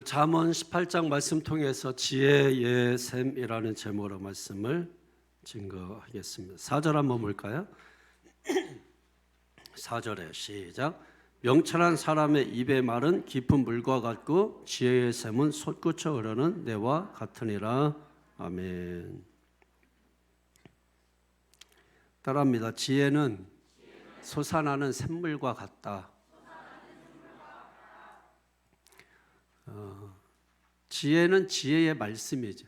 잠언 18장 말씀 통해서 지혜의 샘이라는 제목으로 말씀을 증거하겠습니다. 4절 한번 볼까요? 4절에 시작. 명철한 사람의 입의 말은 깊은 물과 같고 지혜의 샘은 솟구쳐 흐르는 내와 같으니라. 아멘. 따라합니다. 지혜는 솟아나는 샘물과 같다. 지혜는 지혜의 말씀이죠.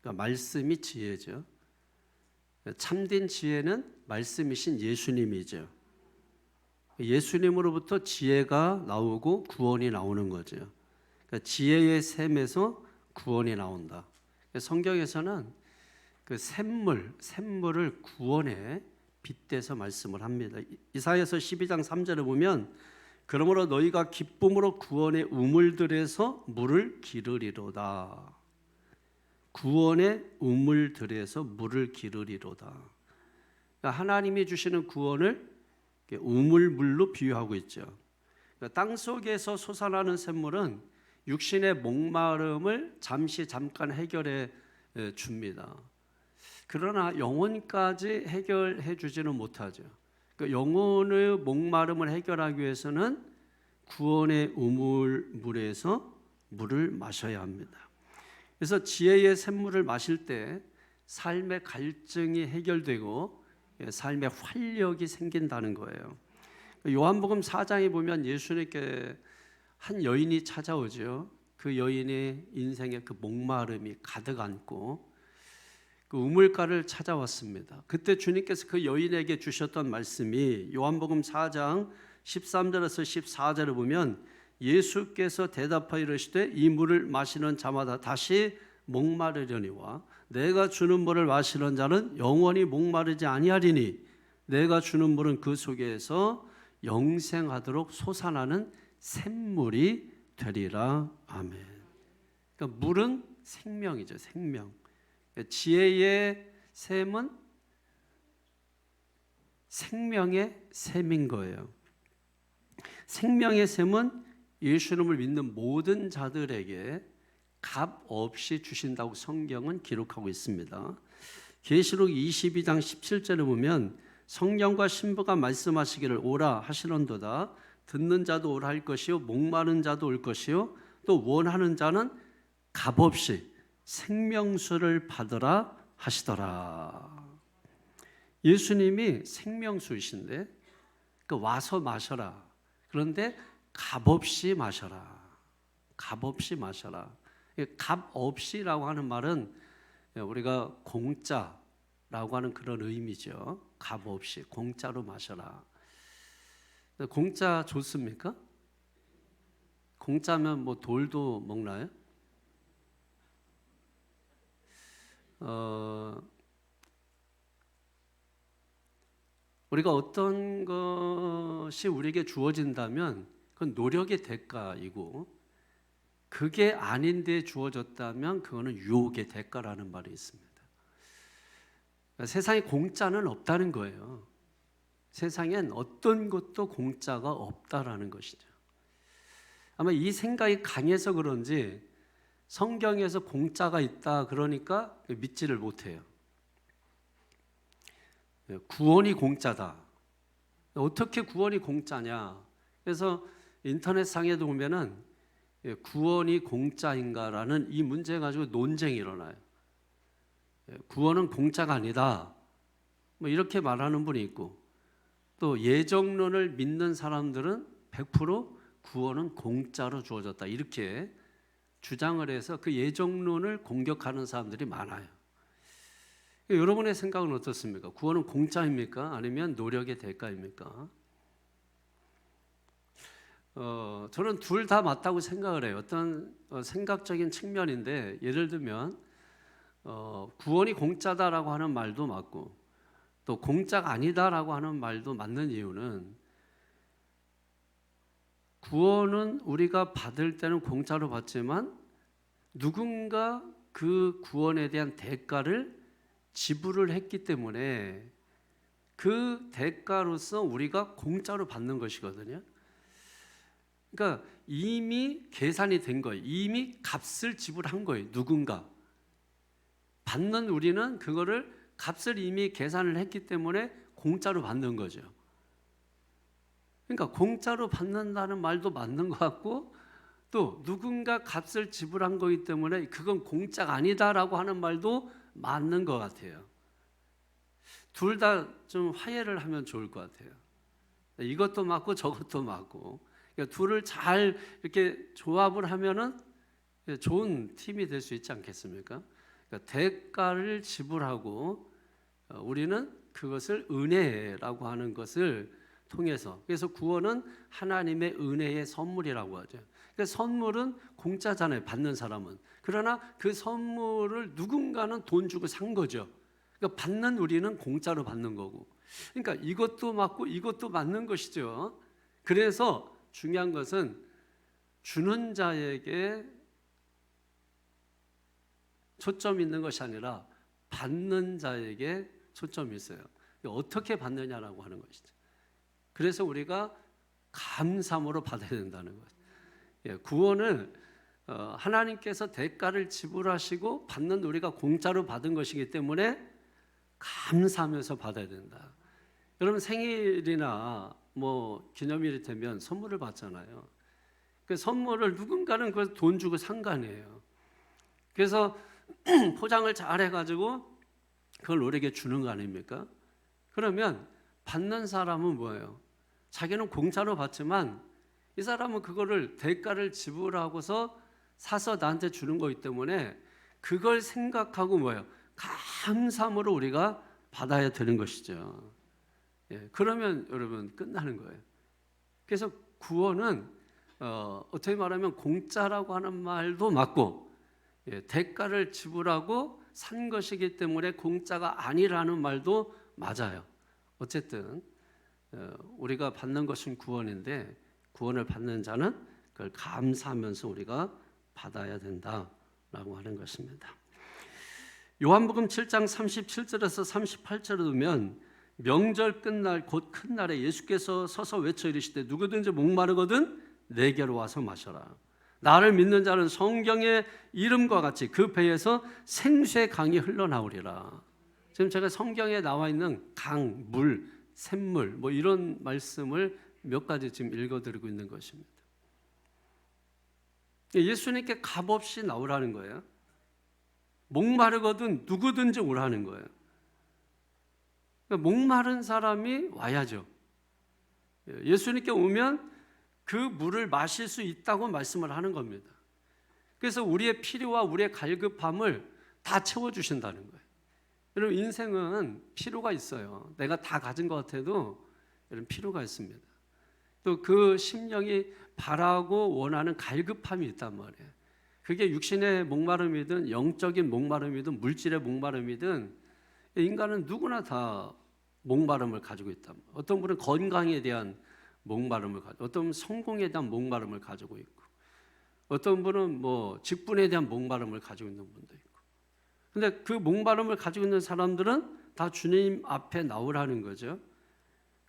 그러니까 말씀이 지혜죠. 참된 지혜는 말씀이신 예수님이죠. 예수님으로부터 지혜가 나오고 구원이 나오는 거죠. 그러니까 지혜의 샘에서 구원이 나온다. 성경에서는 그 샘물을 구원에 빗대서 말씀을 합니다. 이사야서 12장 3절에 보면 그러므로 너희가 기쁨으로 구원의 우물들에서 물을 기르리로다. 구원의 우물들에서 물을 기르리로다. 그러니까 하나님이 주시는 구원을 우물물로 비유하고 있죠. 그러니까 땅 속에서 솟아나는 샘물은 육신의 목마름을 잠깐 해결해 줍니다. 그러나 영혼까지 해결해 주지는 못하죠. 영혼의 목마름을 해결하기 위해서는 구원의 우물물에서 물을 마셔야 합니다. 그래서 지혜의 샘물을 마실 때 삶의 갈증이 해결되고 삶의 활력이 생긴다는 거예요. 요한복음 4장에 보면 예수님께 한 여인이 찾아오죠. 그 여인의 인생에 그 목마름이 가득 안고 그 우물가를 찾아왔습니다. 그때 주님께서 그 여인에게 주셨던 말씀이 요한복음 4장 13절에서 14절을 보면 예수께서 대답하여 이르시되 이 물을 마시는 자마다 다시 목마르려니와 내가 주는 물을 마시는 자는 영원히 목마르지 아니하리니 내가 주는 물은 그 속에서 영생하도록 솟아나는 샘물이 되리라. 아멘. 그러니까 물은 생명이죠. 생명. 지혜의 샘은 생명의 샘인 거예요. 생명의 샘은 예수님을 믿는 모든 자들에게 값 없이 주신다고 성경은 기록하고 있습니다. 계시록 22장 17절에 보면 성령과 신부가 말씀하시기를 오라 하시는도다. 듣는 자도 오라 할 것이요 목마른 자도 올 것이요 또 원하는 자는 값 없이 생명수를 받으라 하시더라. 예수님이 생명수이신데 와서 마셔라. 그런데 값없이 마셔라. 값없이 마셔라. 값없이라고 하는 말은 우리가 공짜라고 하는 그런 의미죠. 값없이 공짜로 마셔라. 공짜 좋습니까? 공짜면 뭐 돌도 먹나요? 우리가 어떤 것이 우리에게 주어진다면 그건 노력의 대가이고 그게 아닌데 주어졌다면 그거는 유혹의 대가라는 말이 있습니다. 그러니까 세상에 공짜는 없다는 거예요. 세상엔 어떤 것도 공짜가 없다라는 것이죠. 아마 이 생각이 강해서 그런지 성경에서 공짜가 있다 그러니까 믿지를 못해요. 구원이 공짜다. 어떻게 구원이 공짜냐? 그래서 인터넷상에도 보면은 구원이 공짜인가라는 이 문제 가지고 논쟁이 일어나요. 구원은 공짜가 아니다. 뭐 이렇게 말하는 분이 있고 또 예정론을 믿는 사람들은 100% 구원은 공짜로 주어졌다. 이렇게 주장을 해서 그 예정론을 공격하는 사람들이 많아요. 여러분의 생각은 어떻습니까? 구원은 공짜입니까? 아니면 노력의 대가입니까? 저는 둘 다 맞다고 생각을 해요. 어떤 생각적인 측면인데 예를 들면 구원이 공짜다라고 하는 말도 맞고 또 공짜가 아니다라고 하는 말도 맞는 이유는 구원은 우리가 받을 때는 공짜로 받지만 누군가 그 구원에 대한 대가를 지불을 했기 때문에 그 대가로서 우리가 공짜로 받는 것이거든요. 그러니까 이미 계산이 된 거예요. 이미 값을 지불한 거예요. 누군가. 받는 우리는 그거를 값을 이미 계산을 했기 때문에 공짜로 받는 거죠. 그러니까 공짜로 받는다는 말도 맞는 것 같고, 또 누군가 값을 지불한 거기 때문에 그건 공짜가 아니다라고 하는 말도 맞는 것 같아요. 둘 다 좀 화해를 하면 좋을 것 같아요. 이것도 맞고 저것도 맞고, 그러니까 둘을 잘 이렇게 조합을 하면은 좋은 팀이 될 수 있지 않겠습니까? 그러니까 대가를 지불하고 우리는 그것을 은혜라고 하는 것을 통해서, 그래서 구원은 하나님의 은혜의 선물이라고 하죠. 그러니까 선물은 공짜잖아요, 받는 사람은. 그러나 그 선물을 누군가는 돈 주고 산 거죠. 그러니까 받는 우리는 공짜로 받는 거고, 그러니까 이것도 맞고 이것도 맞는 것이죠. 그래서 중요한 것은 주는 자에게 초점이 있는 것이 아니라 받는 자에게 초점이 있어요. 어떻게 받느냐라고 하는 것이죠. 그래서 우리가 감사함으로 받아야 된다는 거예요. 구원을 하나님께서 대가를 지불하시고 받는 우리가 공짜로 받은 것이기 때문에 감사하면서 받아야 된다. 여러분 생일이나 뭐 기념일이 되면 선물을 받잖아요. 그 선물을 누군가는 그걸 돈 주고 산 거 아니에요. 그래서 포장을 잘 해가지고 그걸 우리에게 주는 거 아닙니까? 그러면 받는 사람은 뭐예요? 자기는 공짜로 받지만 이 사람은 그거를 대가를 지불하고서 사서 나한테 주는 거기 때문에 그걸 생각하고 뭐예요? 감사함으로 우리가 받아야 되는 것이죠. 그러면 여러분 끝나는 거예요. 그래서 구원은 어떻게 말하면 공짜라고 하는 말도 맞고, 대가를 지불하고 산 것이기 때문에 공짜가 아니라는 말도 맞아요. 어쨌든 우리가 받는 것은 구원인데, 구원을 받는 자는 그걸 감사하면서 우리가 받아야 된다라고 하는 것입니다. 요한복음 7장 37절에서 38절에 보면 명절 끝날 곧 큰 날에 예수께서 서서 외쳐 이르시되 누구든지 목마르거든 내게로 와서 마셔라. 나를 믿는 자는 성경의 이름과 같이 그 배에서 생수의 강이 흘러나오리라. 지금 제가 성경에 나와 있는 강, 물, 샘물 뭐 이런 말씀을 몇 가지 지금 읽어드리고 있는 것입니다. 예수님께 값없이 나오라는 거예요. 목마르거든 누구든지 오라는 거예요. 그러니까 목마른 사람이 와야죠. 예수님께 오면 그 물을 마실 수 있다고 말씀을 하는 겁니다. 그래서 우리의 필요와 우리의 갈급함을 다 채워주신다는 거예요. 여러분 인생은 필요가 있어요. 내가 다 가진 것 같아도 여러분 필요가 있습니다. 또 그 심령이 바라고 원하는 갈급함이 있단 말이에요. 그게 육신의 목마름이든 영적인 목마름이든 물질의 목마름이든 인간은 누구나 다 목마름을 가지고 있단 말이에요. 어떤 분은 건강에 대한 목마름을 가지고, 어떤 분은 성공에 대한 목마름을 가지고 있고, 어떤 분은 뭐 직분에 대한 목마름을 가지고 있는 분도 있고. 근데 그 목마름을 가지고 있는 사람들은 다 주님 앞에 나오라는 거죠.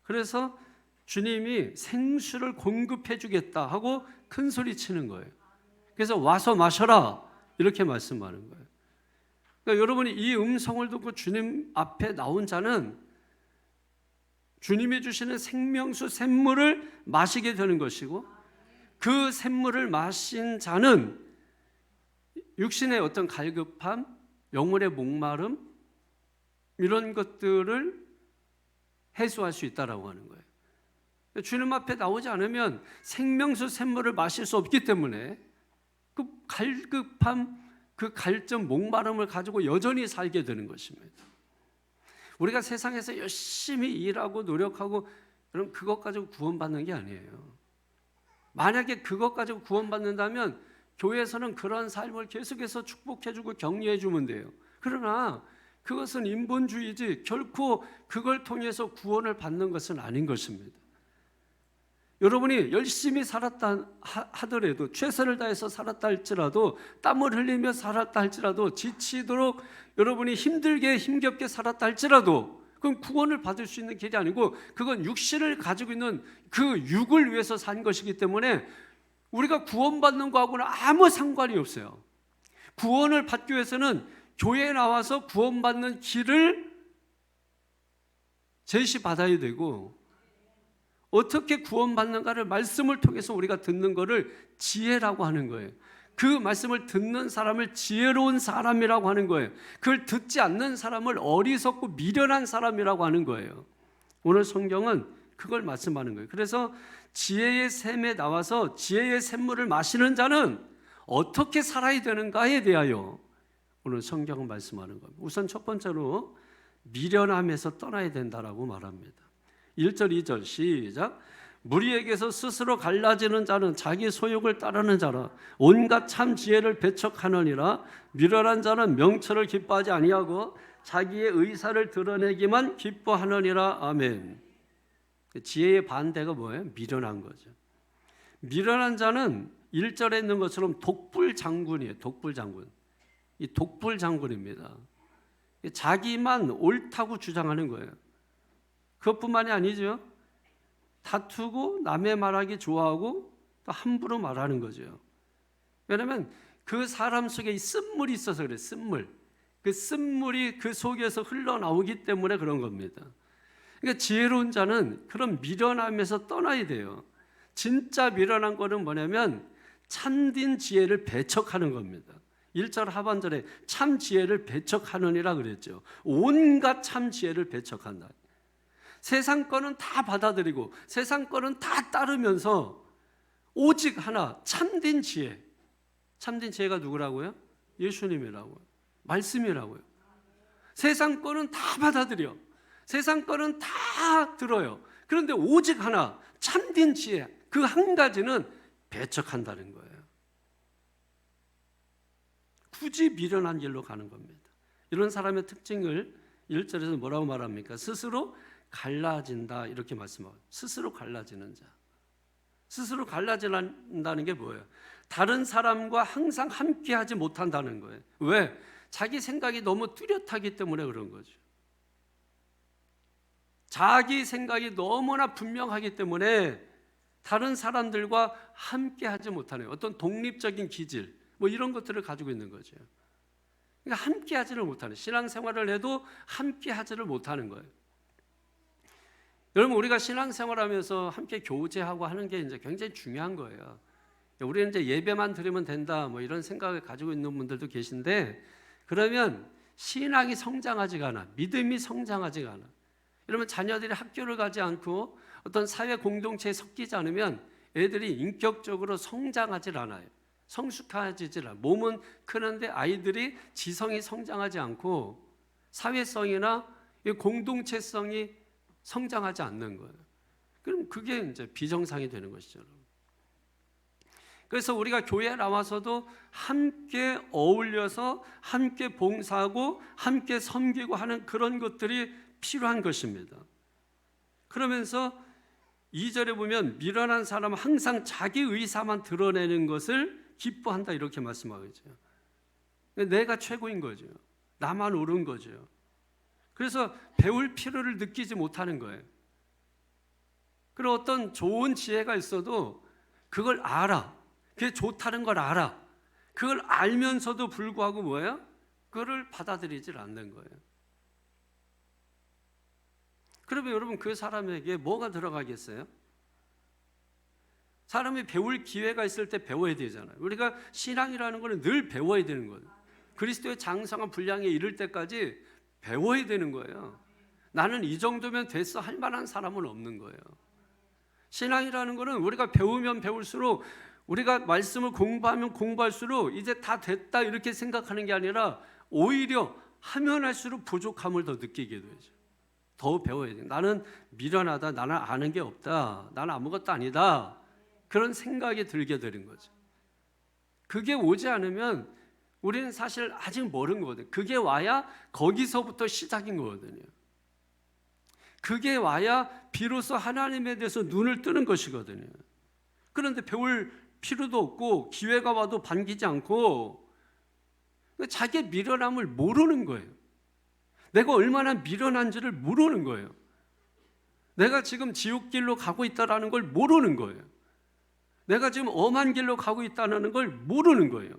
그래서 주님이 생수를 공급해 주겠다 하고 큰 소리 치는 거예요. 그래서 와서 마셔라 이렇게 말씀하는 거예요. 그러니까 여러분이 이 음성을 듣고 주님 앞에 나온 자는 주님이 주시는 생명수 샘물을 마시게 되는 것이고, 그 샘물을 마신 자는 육신의 어떤 갈급함, 영혼의 목마름 이런 것들을 해소할 수 있다라고 하는 거예요. 주님 앞에 나오지 않으면 생명수 샘물을 마실 수 없기 때문에 그 갈급함, 그 갈증, 목마름을 가지고 여전히 살게 되는 것입니다. 우리가 세상에서 열심히 일하고 노력하고 여러분 그것 가지고 구원받는 게 아니에요. 만약에 그것 가지고 구원받는다면 교회에서는 그런 삶을 계속해서 축복해주고 격려해주면 돼요. 그러나 그것은 인본주의지 결코 그걸 통해서 구원을 받는 것은 아닌 것입니다. 여러분이 열심히 살았다 하더라도, 최선을 다해서 살았다 할지라도, 땀을 흘리며 살았다 할지라도, 지치도록 여러분이 힘들게 힘겹게 살았다 할지라도 그건 구원을 받을 수 있는 길이 아니고, 그건 육신을 가지고 있는 그 육을 위해서 산 것이기 때문에 우리가 구원받는 거하고는 아무 상관이 없어요. 구원을 받기 위해서는 교회에 나와서 구원받는 길을 제시받아야 되고, 어떻게 구원받는가를 말씀을 통해서 우리가 듣는 거를 지혜라고 하는 거예요. 그 말씀을 듣는 사람을 지혜로운 사람이라고 하는 거예요. 그걸 듣지 않는 사람을 어리석고 미련한 사람이라고 하는 거예요. 오늘 성경은 그걸 말씀하는 거예요. 그래서 지혜의 샘에 나와서 지혜의 샘물을 마시는 자는 어떻게 살아야 되는가에 대하여 오늘 성경은 말씀하는 겁니다. 우선 첫 번째로 미련함에서 떠나야 된다라고 말합니다. 1절 2절 시작. 무리에게서 스스로 갈라지는 자는 자기 소욕을 따르는 자라. 온갖 참 지혜를 배척하느니라. 미련한 자는 명철을 기뻐하지 아니하고 자기의 의사를 드러내기만 기뻐하느니라. 아멘. 지혜의 반대가 뭐예요? 미련한 거죠. 미련한 자는 1절에 있는 것처럼 독불장군이에요. 독불장군. 이 독불장군입니다. 자기만 옳다고 주장하는 거예요. 그것뿐만이 아니죠. 다투고 남의 말하기 좋아하고 또 함부로 말하는 거죠. 왜냐하면 그 사람 속에 쓴물이 있어서 그래요. 쓴물. 그 쓴물이 그 속에서 흘러나오기 때문에 그런 겁니다. 그러니까 지혜로운 자는 그런 미련함에서 떠나야 돼요. 진짜 미련한 거는 뭐냐면 참된 지혜를 배척하는 겁니다. 1절 하반절에 참 지혜를 배척하느니라 그랬죠. 온갖 참 지혜를 배척한다. 세상 거는 다 받아들이고 세상 거는 다 따르면서 오직 하나 참된 지혜. 참된 지혜가 누구라고요? 예수님이라고요. 말씀이라고요. 세상 거는 다 받아들여. 세상 거는 다 들어요. 그런데 오직 하나 참된 지혜, 그 한 가지는 배척한다는 거예요. 굳이 미련한 길로 가는 겁니다. 이런 사람의 특징을 1절에서 뭐라고 말합니까? 스스로 갈라진다 이렇게 말씀하고, 스스로 갈라지는 자. 스스로 갈라진다는 게 뭐예요? 다른 사람과 항상 함께하지 못한다는 거예요. 왜? 자기 생각이 너무 뚜렷하기 때문에 그런 거죠. 자기 생각이 너무나 분명하기 때문에 다른 사람들과 함께하지 못하는 어떤 독립적인 기질, 뭐 이런 것들을 가지고 있는 거죠. 그러니까 함께하지를 못하는, 신앙생활을 해도 함께하지를 못하는 거예요. 여러분, 우리가 신앙생활하면서 함께 교제하고 하는 게 이제 굉장히 중요한 거예요. 우리는 이제 예배만 드리면 된다, 뭐 이런 생각을 가지고 있는 분들도 계신데, 그러면 신앙이 성장하지가 않아, 믿음이 성장하지가 않아. 여러분, 자녀들이 학교를 가지 않고 어떤 사회 공동체에 섞이지 않으면 애들이 인격적으로 성장하지 않아요. 성숙하지질 않아요. 몸은 크는데 아이들이 지성이 성장하지 않고 사회성이나 공동체성이 성장하지 않는 거예요. 그럼 그게 이제 비정상이 되는 것이죠. 그래서 우리가 교회에 나와서도 함께 어울려서 함께 봉사하고 함께 섬기고 하는 그런 것들이 필요한 것입니다. 그러면서 2절에 보면 미련한 사람은 항상 자기 의사만 드러내는 것을 기뻐한다 이렇게 말씀하고 있죠. 내가 최고인 거죠. 나만 옳은 거죠. 그래서 배울 필요를 느끼지 못하는 거예요. 그리고 어떤 좋은 지혜가 있어도 그걸 알아. 그게 좋다는 걸 알아. 그걸 알면서도 불구하고 뭐예요? 그걸 받아들이질 않는 거예요. 그러면 여러분, 그 사람에게 뭐가 들어가겠어요? 사람이 배울 기회가 있을 때 배워야 되잖아요. 우리가 신앙이라는 것은 늘 배워야 되는 거예요. 그리스도의 장성한 분량에 이를 때까지 배워야 되는 거예요. 나는 이 정도면 됐어 할 만한 사람은 없는 거예요. 신앙이라는 것은 우리가 배우면 배울수록, 우리가 말씀을 공부하면 공부할수록 이제 다 됐다 이렇게 생각하는 게 아니라 오히려 하면 할수록 부족함을 더 느끼게 되죠. 더 배워야 돼요. 나는 미련하다, 나는 아는 게 없다, 나는 아무것도 아니다, 그런 생각이 들게 되는 거죠. 그게 오지 않으면 우리는 사실 아직 모르는 거거든요. 그게 와야 거기서부터 시작인 거거든요. 그게 와야 비로소 하나님에 대해서 눈을 뜨는 것이거든요. 그런데 배울 필요도 없고 기회가 와도 반기지 않고 자기의 미련함을 모르는 거예요. 내가 얼마나 미련한지를 모르는 거예요. 내가 지금 지옥길로 가고 있다는 걸 모르는 거예요. 내가 지금 엄한 길로 가고 있다는 걸 모르는 거예요.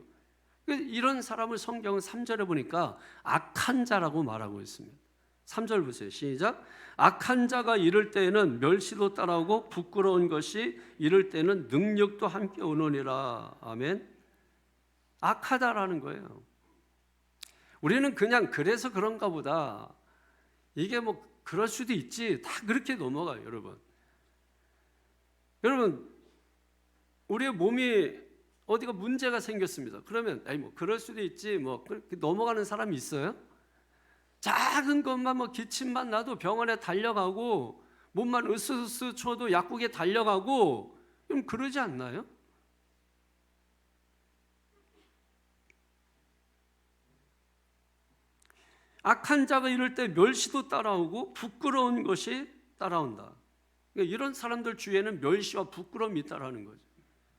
이런 사람을 성경은 3절에 보니까 악한 자라고 말하고 있습니다. 3절 보세요. 시작. 악한 자가 이럴 때에는 멸시도 따라오고 부끄러운 것이 이럴 때는 능력도 함께 오느니라. 아멘. 악하다라는 거예요. 우리는 그냥 그래서 그런가 보다, 이게 뭐 그럴 수도 있지, 다 그렇게 넘어가요. 여러분 우리의 몸이 어디가 문제가 생겼습니다. 그러면 뭐 그럴 수도 있지, 뭐 그렇게 넘어가는 사람이 있어요? 작은 것만 뭐 기침만 나도 병원에 달려가고, 몸만 으스으스 쳐도 약국에 달려가고, 그럼 그러지 않나요? 악한 자가 이럴 때 멸시도 따라오고 부끄러운 것이 따라온다. 그러니까 이런 사람들 주위에는 멸시와 부끄러움이 있다라는 거죠.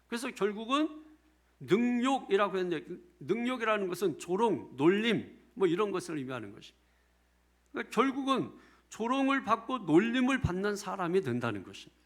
그래서 결국은 능욕이라고 했는데, 능욕이라는 것은 조롱, 놀림 뭐 이런 것을 의미하는 것이. 그러니까 결국은 조롱을 받고 놀림을 받는 사람이 된다는 것입니다.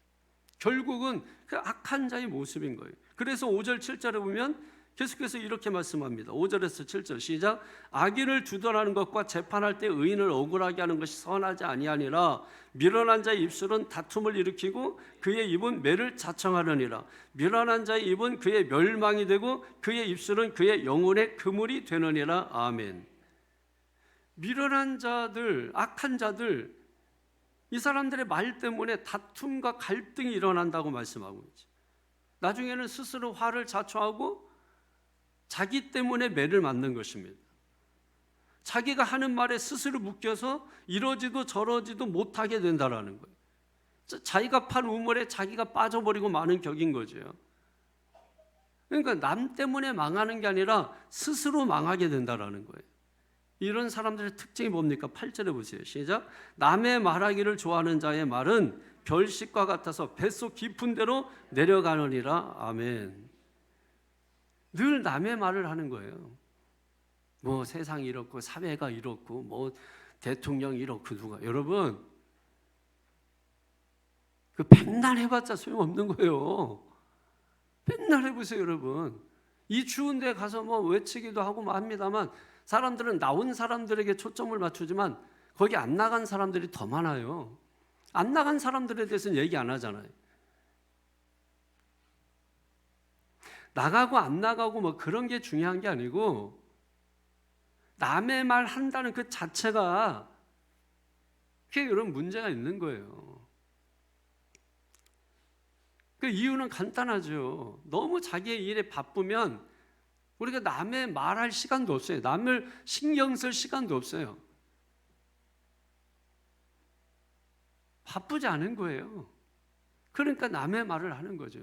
결국은 그 악한 자의 모습인 거예요. 그래서 5절 7절에 보면 계속해서 이렇게 말씀합니다. 5절에서 7절 시작. 악인을 두둔하는 것과 재판할 때 의인을 억울하게 하는 것이 선하지 아니하니라. 미련한 자의 입술은 다툼을 일으키고 그의 입은 매를 자청하느니라. 미련한 자의 입은 그의 멸망이 되고 그의 입술은 그의 영혼의 그물이 되느니라. 아멘. 미련한 자들, 악한 자들, 이 사람들의 말 때문에 다툼과 갈등이 일어난다고 말씀하고 있죠. 나중에는 스스로 화를 자초하고 자기 때문에 매를 맞는 것입니다. 자기가 하는 말에 스스로 묶여서 이러지도 저러지도 못하게 된다라는 거예요. 자기가 판 우물에 자기가 빠져버리고 마는 격인 거죠. 그러니까 남 때문에 망하는 게 아니라 스스로 망하게 된다라는 거예요. 이런 사람들의 특징이 뭡니까? 8절에 보세요. 시작. 남의 말하기를 좋아하는 자의 말은 별식과 같아서 뱃속 깊은 데로 내려가느니라. 아멘. 늘 남의 말을 하는 거예요. 뭐 세상이 이렇고 사회가 이렇고 뭐 대통령이 이렇고 누가. 여러분 그 백날 해봤자 소용없는 거예요. 백날 해보세요. 여러분 이 추운 데 가서 뭐 외치기도 하고 뭐 합니다만, 사람들은 나온 사람들에게 초점을 맞추지만 거기 안 나간 사람들이 더 많아요. 안 나간 사람들에 대해서는 얘기 안 하잖아요. 나가고 안 나가고 뭐 그런 게 중요한 게 아니고, 남의 말 한다는 그 자체가 그게 이런 문제가 있는 거예요. 그 이유는 간단하죠. 너무 자기의 일에 바쁘면 우리가 남의 말할 시간도 없어요. 남을 신경 쓸 시간도 없어요. 바쁘지 않은 거예요. 그러니까 남의 말을 하는 거죠.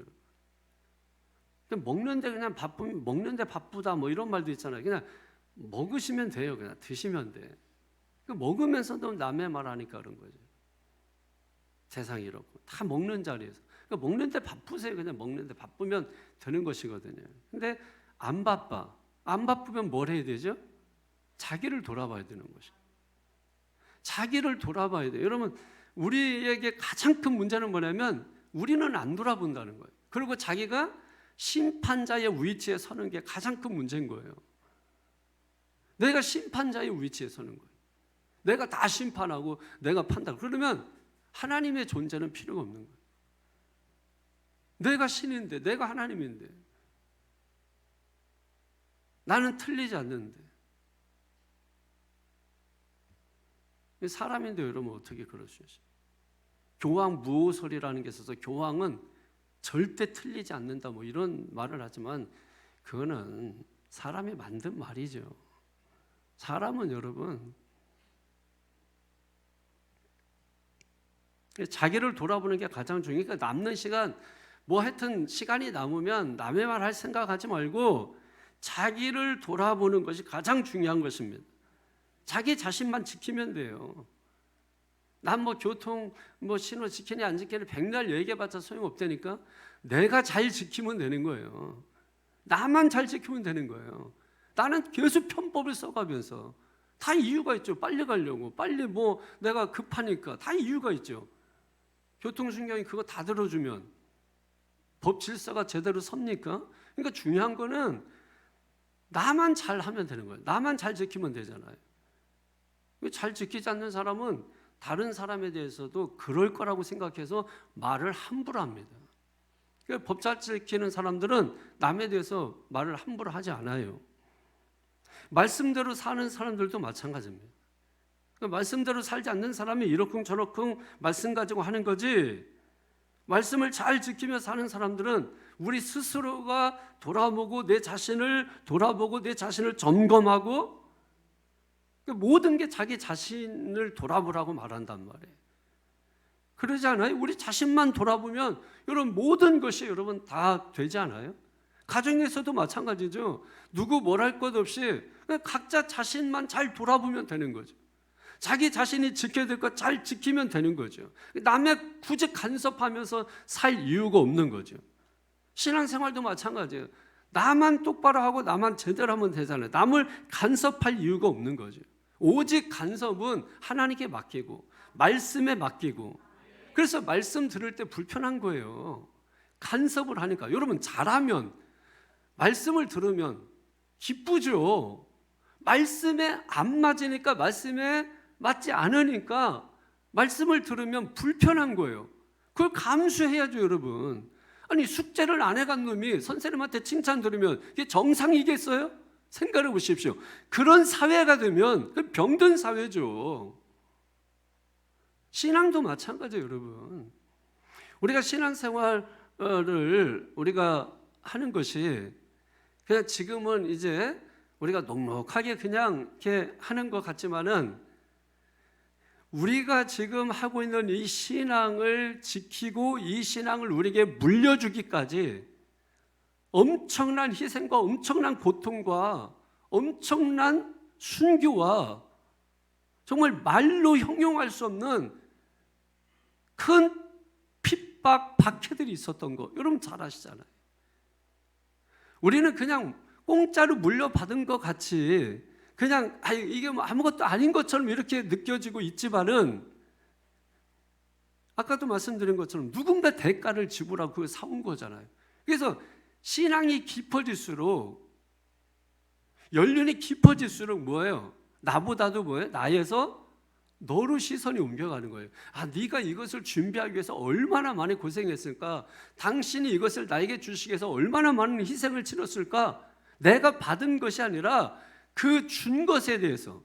먹는데 그냥 바쁘면 먹는데 바쁘다 뭐 이런 말도 있잖아요. 그냥 먹으시면 돼요. 그냥 드시면 돼. 먹으면서도 남의 말 하니까 그런 거죠. 세상이 이렇고 다 먹는 자리에서. 그러니까 먹는데 바쁘세요. 그냥 먹는데 바쁘면 되는 것이거든요. 근데 안 바빠. 안 바쁘면 뭘 해야 되죠? 자기를 돌아봐야 되는 것이죠. 자기를 돌아봐야 돼요. 여러분 우리에게 가장 큰 문제는 뭐냐면 우리는 안 돌아본다는 거예요. 그리고 자기가 심판자의 위치에 서는 게 가장 큰 문제인 거예요. 내가 심판자의 위치에 서는 거예요. 내가 다 심판하고 내가 판단. 그러면 하나님의 존재는 필요가 없는 거예요. 내가 신인데, 내가 하나님인데, 나는 틀리지 않는데. 사람인데 여러분 어떻게 그럴 수 있어요? 교황 무오설이라는 게 있어서 교황은 절대 틀리지 않는다 뭐 이런 말을 하지만 그거는 사람이 만든 말이죠. 사람은 여러분 자기를 돌아보는 게 가장 중요해요. 남는 시간 뭐 하여튼 시간이 남으면 남의 말 할 생각하지 말고 자기를 돌아보는 것이 가장 중요한 것입니다. 자기 자신만 지키면 돼요. 난 뭐 교통 뭐 신호 지키니 안 지키니 백날 얘기해봤자 소용없다니까. 내가 잘 지키면 되는 거예요. 나만 잘 지키면 되는 거예요. 나는 계속 편법을 써가면서 다 이유가 있죠. 빨리 가려고, 빨리 뭐 내가 급하니까 다 이유가 있죠. 교통신경이 그거 다 들어주면 법 질서가 제대로 섭니까? 그러니까 중요한 거는 나만 잘하면 되는 거예요. 나만 잘 지키면 되잖아요. 잘 지키지 않는 사람은 다른 사람에 대해서도 그럴 거라고 생각해서 말을 함부로 합니다. 그러니까 법 잘 지키는 사람들은 남에 대해서 말을 함부로 하지 않아요. 말씀대로 사는 사람들도 마찬가지입니다. 그러니까 말씀대로 살지 않는 사람이 이러쿵저러쿵 말씀 가지고 하는 거지, 말씀을 잘 지키며 사는 사람들은 우리 스스로가 돌아보고 내 자신을 돌아보고 내 자신을 점검하고 모든 게 자기 자신을 돌아보라고 말한단 말이에요. 그러지 않아요? 우리 자신만 돌아보면 여러분 모든 것이 여러분 다 되지 않아요? 가정에서도 마찬가지죠. 누구 뭘 할 것 없이 그냥 각자 자신만 잘 돌아보면 되는 거죠. 자기 자신이 지켜야 될 것 잘 지키면 되는 거죠. 남의 굳이 간섭하면서 살 이유가 없는 거죠. 신앙생활도 마찬가지예요. 나만 똑바로 하고 나만 제대로 하면 되잖아요. 남을 간섭할 이유가 없는 거죠. 오직 간섭은 하나님께 맡기고 말씀에 맡기고, 그래서 말씀 들을 때 불편한 거예요. 간섭을 하니까. 여러분 잘하면, 말씀을 들으면 기쁘죠. 말씀에 안 맞으니까, 말씀에 맞지 않으니까 말씀을 들으면 불편한 거예요. 그걸 감수해야죠, 여러분. 아니 숙제를 안 해간 놈이 선생님한테 칭찬 들으면 이게 정상이겠어요? 생각해 보십시오. 그런 사회가 되면 병든 사회죠. 신앙도 마찬가지예요, 여러분. 우리가 신앙생활을 우리가 하는 것이 그냥 지금은 이제 우리가 넉넉하게 그냥 이렇게 하는 것 같지만은, 우리가 지금 하고 있는 이 신앙을 지키고 이 신앙을 우리에게 물려주기까지 엄청난 희생과 엄청난 고통과 엄청난 순교와 정말 말로 형용할 수 없는 큰 핍박, 박해들이 있었던 거 여러분 잘 아시잖아요. 우리는 그냥 공짜로 물려받은 것 같이 그냥 이게 뭐 아무것도 아닌 것처럼 이렇게 느껴지고 있지만은, 아까도 말씀드린 것처럼 누군가 대가를 지불하고 그걸 사온 거잖아요. 그래서 신앙이 깊어질수록, 연륜이 깊어질수록 뭐예요? 나보다도 뭐예요? 나에서 너로 시선이 옮겨가는 거예요. 아, 네가 이것을 준비하기 위해서 얼마나 많이 고생했을까? 당신이 이것을 나에게 주시기 위해서 얼마나 많은 희생을 치렀을까? 내가 받은 것이 아니라 그 준 것에 대해서,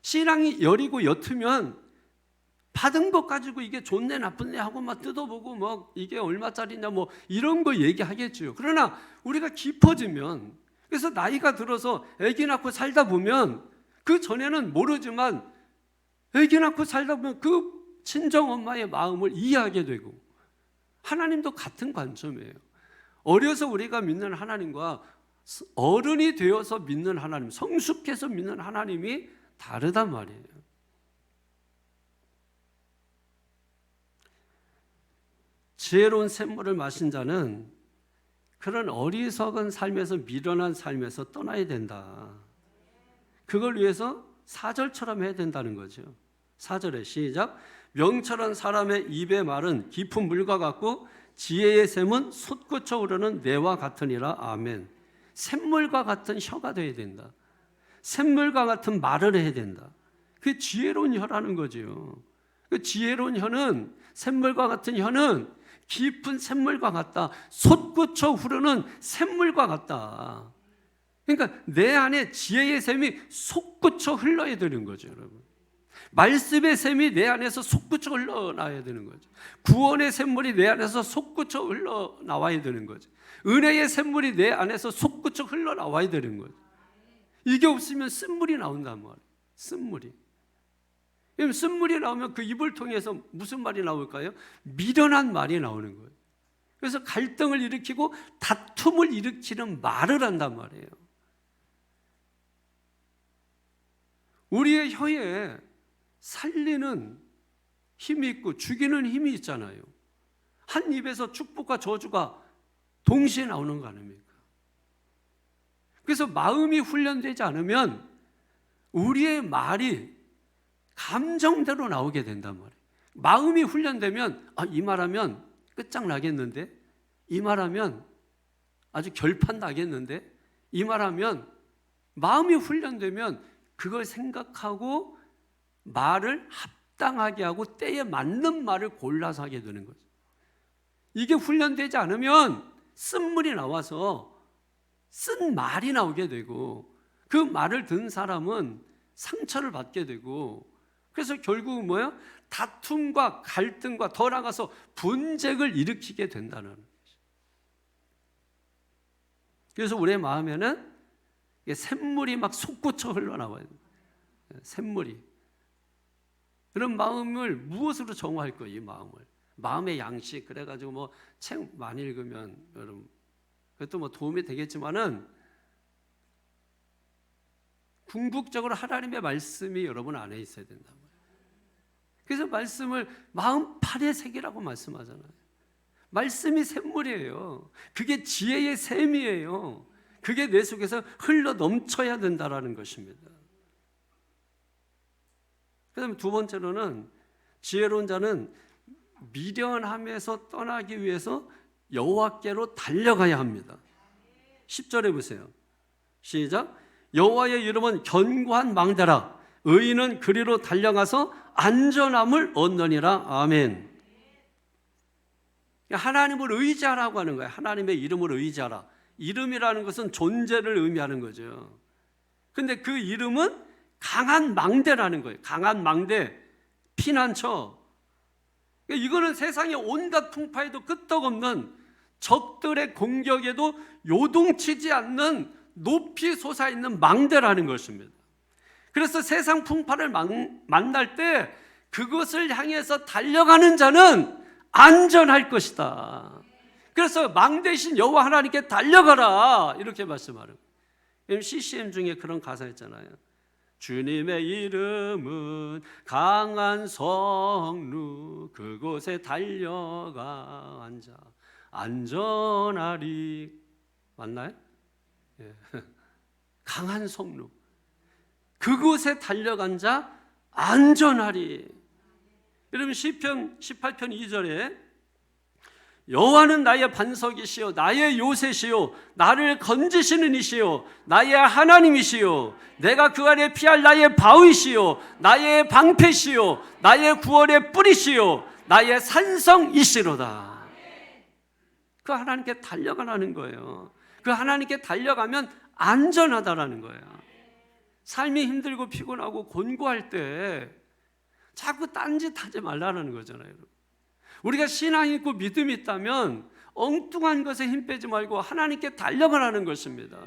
신앙이 여리고 옅으면 받은 것 가지고 이게 좋네 나쁘네 하고 막 뜯어보고 뭐 이게 얼마짜리냐 뭐 이런 거 얘기하겠죠. 그러나 우리가 깊어지면, 그래서 나이가 들어서 아기 낳고 살다 보면, 그 전에는 모르지만 아기 낳고 살다 보면 그 친정 엄마의 마음을 이해하게 되고, 하나님도 같은 관점이에요. 어려서 우리가 믿는 하나님과 어른이 되어서 믿는 하나님, 성숙해서 믿는 하나님이 다르단 말이에요. 지혜로운 샘물을 마신 자는 그런 어리석은 삶에서, 미련한 삶에서 떠나야 된다. 그걸 위해서 4절처럼 해야 된다는 거죠. 4절에 시작. 명철한 사람의 입의 말은 깊은 물과 같고 지혜의 샘은 솟구쳐 오르는 뇌와 같으니라. 아멘. 샘물과 같은 혀가 돼야 된다. 샘물과 같은 말을 해야 된다. 그게 지혜로운 혀라는 거죠. 그 지혜로운 혀는, 샘물과 같은 혀는 깊은 샘물과 같다. 솟구쳐 흐르는 샘물과 같다. 그러니까 내 안에 지혜의 샘이 솟구쳐 흘러야 되는 거죠, 여러분. 말씀의 샘이 내 안에서 솟구쳐 흘러나와야 되는 거죠. 구원의 샘물이 내 안에서 솟구쳐 흘러나와야 되는 거죠. 은혜의 샘물이 내 안에서 솟구쳐 흘러나와야 되는 거죠. 이게 없으면 쓴물이 나온단 말이에요. 쓴물이. 쓴물이 나오면 그 입을 통해서 무슨 말이 나올까요? 미련한 말이 나오는 거예요. 그래서 갈등을 일으키고 다툼을 일으키는 말을 한단 말이에요. 우리의 혀에 살리는 힘이 있고 죽이는 힘이 있잖아요. 한 입에서 축복과 저주가 동시에 나오는 거 아닙니까? 그래서 마음이 훈련되지 않으면 우리의 말이 감정대로 나오게 된단 말이에요. 마음이 훈련되면 이 말하면 끝장나겠는데, 이 말하면 아주 결판 나겠는데, 이 말하면 마음이 훈련되면 그걸 생각하고 말을 합당하게 하고 때에 맞는 말을 골라서 하게 되는 거죠. 이게 훈련되지 않으면 쓴물이 나와서 쓴 말이 나오게 되고, 그 말을 듣는 사람은 상처를 받게 되고, 그래서 결국은 뭐예요? 다툼과 갈등과 더 나아가서 분쟁을 일으키게 된다는 거죠. 그래서 우리의 마음에는 샘물이 막 솟구쳐 흘러나와요. 샘물이. 그런 마음을 무엇으로 정화할 거예요? 이 마음을. 마음의 양식. 그래가지고 뭐 책 많이 읽으면 여러분 그것도 뭐 도움이 되겠지만은, 궁극적으로 하나님의 말씀이 여러분 안에 있어야 된다고요. 그래서 말씀을 마음판의 색이라고 말씀하잖아요. 말씀이 샘물이에요. 그게 지혜의 샘이에요. 그게 내 속에서 흘러 넘쳐야 된다라는 것입니다. 그 다음에 두 번째로는, 지혜로운 자는 미련함에서 떠나기 위해서 여호와께로 달려가야 합니다. 10절에 보세요. 시작. 여호와의 이름은 견고한 망대라. 의인은 그리로 달려가서 안전함을 얻느니라. 아멘. 하나님을 의지하라고 하는 거예요. 하나님의 이름을 의지하라. 이름이라는 것은 존재를 의미하는 거죠. 근데 그 이름은 강한 망대라는 거예요. 강한 망대, 피난처. 이거는 세상의 온갖 풍파에도 끄떡없는, 적들의 공격에도 요동치지 않는 높이 솟아있는 망대라는 것입니다. 그래서 세상 풍파를 만날 때 그것을 향해서 달려가는 자는 안전할 것이다. 그래서 망대신 여호와 하나님께 달려가라, 이렇게 말씀하는 거예요. CCM 중에 그런 가사 있잖아요. 주님의 이름은 강한 성루, 그곳에 달려가 앉아 안전하리. 맞나요? 예. 강한 성루, 그곳에 달려간 자 안전하리. 여러분 시편 18편 2절에 여호와는 나의 반석이시요 나의 요새시요 나를 건지시는 이시요 나의 하나님이시요 내가 그 안에 피할 나의 바위시요 나의 방패시요 나의 구원의 뿌리시요 나의 산성이시로다. 그 하나님께 달려가라는 거예요. 그 하나님께 달려가면 안전하다라는 거예요. 삶이 힘들고 피곤하고 곤고할 때 자꾸 딴짓하지 말라는 거잖아요. 우리가 신앙이 있고 믿음이 있다면 엉뚱한 것에 힘 빼지 말고 하나님께 달려가라는 것입니다.